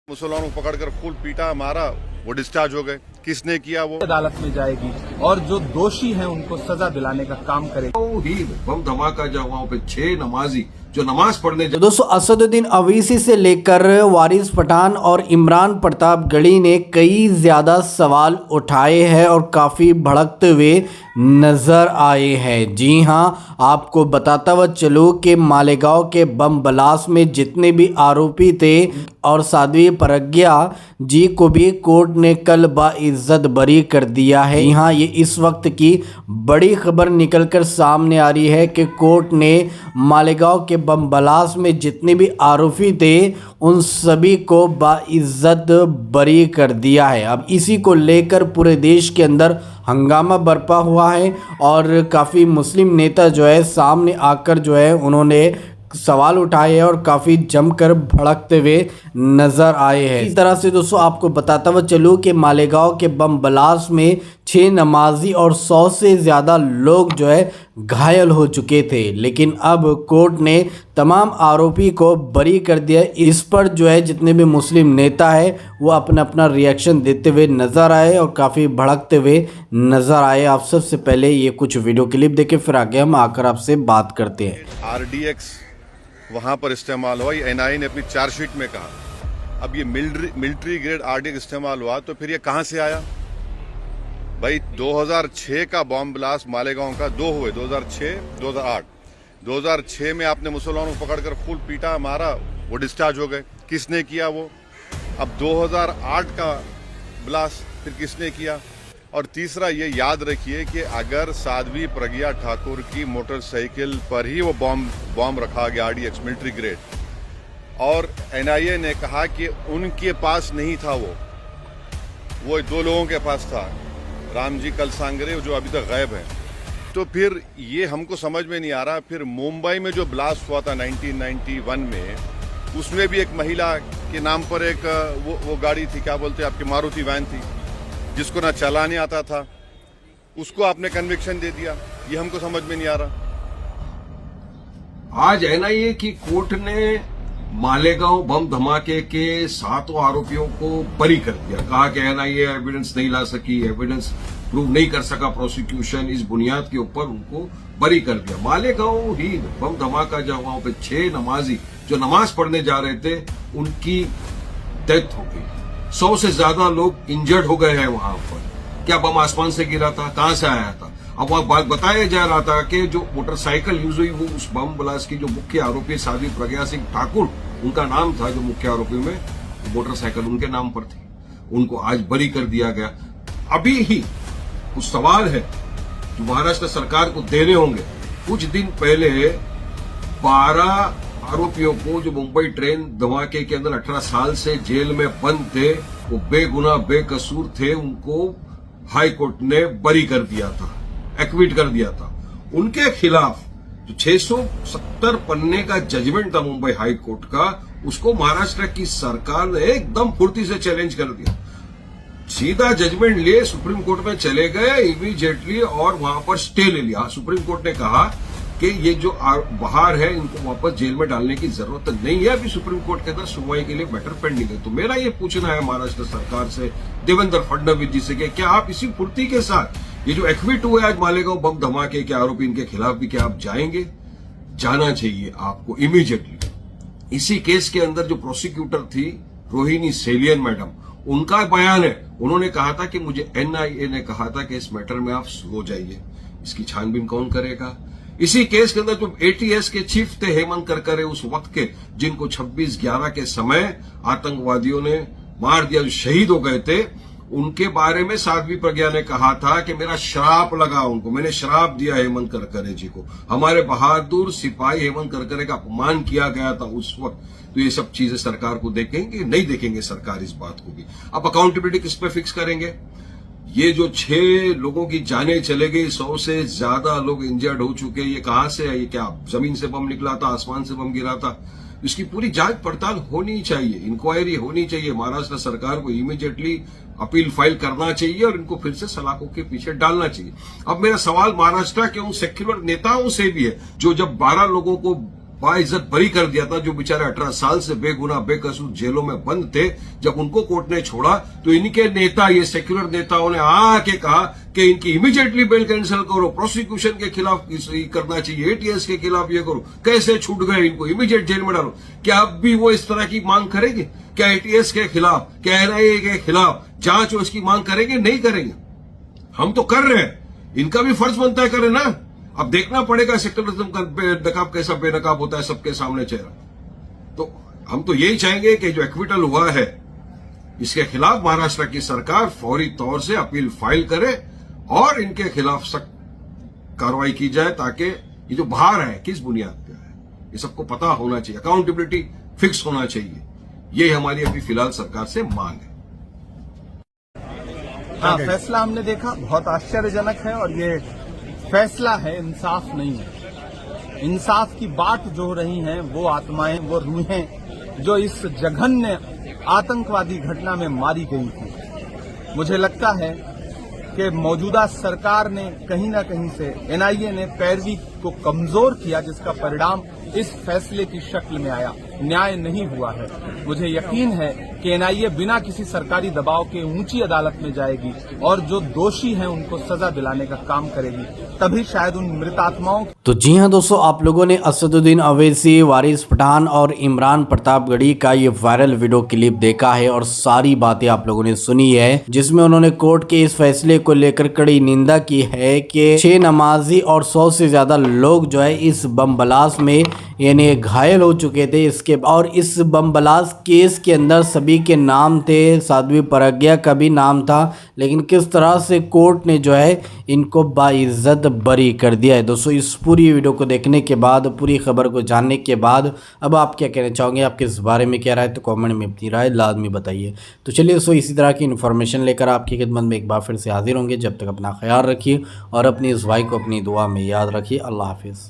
मुसलमानों को पकड़कर फुल पीटा मारा, वो डिस्चार्ज हो गए। किसने किया? वो अदालत में जाएगी और जो दोषी हैं उनको सजा दिलाने का काम करेगी। ही बम धमाका जहाँ वहाँ पे 6 नमाजी जो नमाज पढ़ने तो दोस्तों असदुद्दीन अवीसी से लेकर वारिस पठान और इमरान प्रतापगढ़ी ने कई ज़्यादा सवाल उठाए हैं और काफ़ी भड़कते हुए नज़र आए हैं। जी हां, आपको बताता हुआ चलूँ कि मालेगांव के बम ब्लास्ट में जितने भी आरोपी थे और साध्वी प्रज्ञा जी को भी कोर्ट ने कल बाइज्जत बरी कर दिया है। जी हां, ये इस वक्त की बड़ी खबर निकलकर सामने आ रही है कि कोर्ट ने मालेगांव के बम ब्लास्ट में जितने भी आरोपी थे उन सभी को बाइज्जत बरी कर दिया है। अब इसी को लेकर पूरे देश के अंदर हंगामा बरपा हुआ है और काफ़ी मुस्लिम नेता जो है सामने आकर जो है उन्होंने सवाल उठाए हैं और काफ़ी जमकर भड़कते हुए नज़र आए हैं। इस तरह से दोस्तों आपको बताता हुआ चलूँ कि मालेगांव के बम ब्लास्ट में 6 नमाजी और 100 से ज़्यादा लोग जो है घायल हो चुके थे, लेकिन अब कोर्ट ने तमाम आरोपी को बरी कर दिया। इस पर जो है जितने भी मुस्लिम नेता है वो अपना अपना रिएक्शन देते हुए नज़र आए और काफ़ी भड़कते हुए नज़र आए। आप सबसे पहले ये कुछ वीडियो क्लिप देखे, फिर आगे हम आकर आपसे बात करते हैं। RDX वहाँ पर इस्तेमाल हुआ, ये NIA ने अपनी चार्जशीट में कहा। अब ये मिलिट्री ग्रेड RDX इस्तेमाल हुआ तो फिर ये कहाँ से आया भाई? 2006 का बॉम्ब ब्लास्ट मालेगांव का 2 हुए, 2006, 2008। 2006 में आपने मुसलमानों को पकड़कर फुल पीटा मारा, वो डिस्चार्ज हो गए। किसने किया वो? अब 2008 का ब्लास्ट फिर किसने किया? और तीसरा ये याद रखिए कि अगर साध्वी प्रज्ञा ठाकुर की मोटरसाइकिल पर ही वो बॉम्ब रखा गया RDX मिलिट्री ग्रेड, और NIA ने कहा कि उनके पास नहीं था, वो 2 लोगों के पास था, रामजी कलसांगरे जो अभी तक गायब हैं, तो फिर ये हमको समझ में नहीं आ रहा। फिर मुंबई में जो ब्लास्ट हुआ था 1991 में, उसमें भी एक महिला के नाम पर एक वो गाड़ी थी, क्या बोलते हैं आपकी, मारुति वैन थी, जिसको ना चलाने आता था, उसको आपने कन्विक्शन दे दिया। ये हमको समझ में नहीं आ रहा। आज NIA की कोर्ट ने मालेगांव बम धमाके के 7 आरोपियों को बरी कर दिया। कहा कि NIA एविडेंस नहीं ला सकी, एविडेंस प्रूव नहीं कर सका प्रोसिक्यूशन, इस बुनियाद के ऊपर उनको बरी कर दिया। मालेगांव ही बम धमाका जहाँ वहाँ पे 6 नमाजी जो नमाज पढ़ने जा रहे थे उनकी डेथ हो गई। 100 से ज्यादा लोग इंजर्ड हो गए हैं वहां पर। क्या बम आसमान से गिरा था? कहां से आया था? अब वहां बताया जा रहा था कि जो मोटरसाइकिल यूज हुई वो उस बम ब्लास्ट की जो मुख्य आरोपी साध्वी प्रज्ञा सिंह ठाकुर उनका नाम था, जो मुख्य आरोपी में मोटरसाइकिल उनके नाम पर थी। उनको आज बरी कर दिया गया। अभी ही कुछ सवाल है जो महाराष्ट्र सरकार को देने होंगे। कुछ दिन पहले 12 आरोपियों को जो मुंबई ट्रेन धमाके के अंदर 18 साल से जेल में बंद थे, वो बेगुनाह बेकसूर थे, उनको हाई कोर्ट ने बरी कर दिया था, एक्विट कर दिया था। उनके खिलाफ जो 670 पन्ने का जजमेंट था मुंबई हाई कोर्ट का, उसको महाराष्ट्र की सरकार ने एकदम फुर्ती से चैलेंज कर दिया। सीधा जजमेंट लिए सुप्रीम कोर्ट में चले गए इमीडिएटली और वहां पर स्टे ले लिया। सुप्रीम कोर्ट ने कहा कि ये जो बाहर है इनको वापस जेल में डालने की जरूरत नहीं है। अभी सुप्रीम कोर्ट के अंदर सुनवाई के लिए मैटर पेंडिंग है। तो मेरा ये पूछना है महाराष्ट्र सरकार से, देवेंद्र फडणवीस जी से, कि क्या आप इसी फुर्ती के साथ ये जो एक्विट हुए आज मालेगांव बम धमाके के आरोपी, इनके खिलाफ भी क्या आप जाएंगे? जाना चाहिए आपको इमीडिएटली। इसी केस के अंदर जो प्रोसिक्यूटर थी रोहिणी सेलियन मैडम, उनका बयान है, उन्होंने कहा था कि मुझे NIA ने कहा था कि इस मैटर में आप स्लो जाइए, इसकी छानबीन कौन करेगा? इसी केस के अंदर जो ATS के चीफ थे हेमंत करकरे उस वक्त के, जिनको 26/11 के समय आतंकवादियों ने मार दिया, जो शहीद हो गए थे, उनके बारे में साध्वी प्रज्ञा ने कहा था कि मेरा श्राप लगा उनको, मैंने श्राप दिया हेमंत करकरे जी को। हमारे बहादुर सिपाही हेमंत करकरे का अपमान किया गया था उस वक्त। तो ये सब चीजें सरकार को देखेंगे, नहीं देखेंगे सरकार इस बात को भी? अब अकाउंटेबिलिटी किस पे फिक्स करेंगे? ये जो 6 लोगों की जानें चले गई, 100 से ज्यादा लोग इंजर्ड हो चुके, ये कहां से है? ये क्या जमीन से बम निकला था, आसमान से बम गिरा था? इसकी पूरी जांच पड़ताल होनी चाहिए, इंक्वायरी होनी चाहिए। महाराष्ट्र सरकार को इमीडिएटली अपील फाइल करना चाहिए और इनको फिर से सलाखों के पीछे डालना चाहिए। अब मेरा सवाल महाराष्ट्र के उन सेक्युलर नेताओं से भी है जो जब 12 लोगों को बाइज्जत बरी कर दिया था, जो बेचारे 18 साल से बेगुनाह बेकसूर जेलों में बंद थे। जब उनको कोर्ट ने छोड़ा तो इनके नेता, ये सेक्युलर नेताओं ने आके कहा कि इनकी इमीडिएटली बेल कैंसिल करो, प्रोसिक्यूशन के खिलाफ करना चाहिए, एटीएस के खिलाफ ये करो। कैसे छूट गए, इनको इमीडिएट जेल में डालो। क्या अब भी वो इस तरह की मांग करेंगे? क्या एटीएस के खिलाफ, क्या एनआईए के खिलाफ जांच हो इसकी मांग करेंगे? नहीं करेंगे। हम तो कर रहे हैं, इनका भी फर्ज बनता है करें ना। अब देखना पड़ेगा सेक्युलरिज्म का नकाब कैसा बेनकाब होता है सबके सामने चेहरा। तो हम तो यही चाहेंगे कि जो एक्विटल हुआ है इसके खिलाफ महाराष्ट्र की सरकार फौरी तौर से अपील फाइल करे और इनके खिलाफ सख्त कार्रवाई की जाए, ताकि ये जो बाहर है किस बुनियाद पे है ये सबको पता होना चाहिए, अकाउंटेबिलिटी फिक्स होना चाहिए। ये हमारी अभी फिलहाल सरकार से मांग है। हाँ, फैसला हमने देखा, बहुत आश्चर्यजनक है और ये फैसला है, इंसाफ नहीं है। इंसाफ की बात जो हो रही हैं वो आत्माएं, वो रूहें जो इस जघन्य आतंकवादी घटना में मारी गई थी। मुझे लगता है कि मौजूदा सरकार ने कहीं ना कहीं से, एनआईए ने पैरवी को कमजोर किया, जिसका परिणाम इस फैसले की शक्ल में आया। न्याय नहीं हुआ है। मुझे यकीन है कि एनआईए बिना किसी सरकारी दबाव के ऊंची अदालत में जाएगी और जो दोषी हैं उनको सजा दिलाने का काम करेगी, तभी शायद उन मृतात्माओं। तो जी हाँ दोस्तों, आप लोगों ने असदुद्दीन अवैसी, वारिस पठान और इमरान प्रतापगढ़ी का ये वायरल वीडियो क्लिप देखा है और सारी बातें आप लोगों ने सुनी है, जिसमें उन्होंने कोर्ट के इस फैसले को लेकर कड़ी निंदा की है कि 6 नमाजी और 100 से ज्यादा लोग जो है इस बम ब्लास्ट में यानी घायल हो चुके थे। और इस बम ब्लास्ट केस के अंदर सभी के नाम थे, साध्वी प्रज्ञा का भी नाम था, लेकिन किस तरह से कोर्ट ने जो है इनको बाइज्जत बरी कर दिया है। दोस्तों, इस पूरी वीडियो को देखने के बाद, पूरी खबर को जानने के बाद अब आप क्या कहना चाहोगे, आपके इस बारे में क्या राय, तो कमेंट में अपनी राय लाजमी बताइए। तो चलिए दोस्तों, इसी तरह की इन्फॉर्मेशन लेकर आपकी खिदमत में एक बार फिर से हाजिर होंगे। जब तक अपना ख्याल रखिए और अपनी इस भाई को अपनी दुआ में याद रखिए। अल्लाह हाफिज़।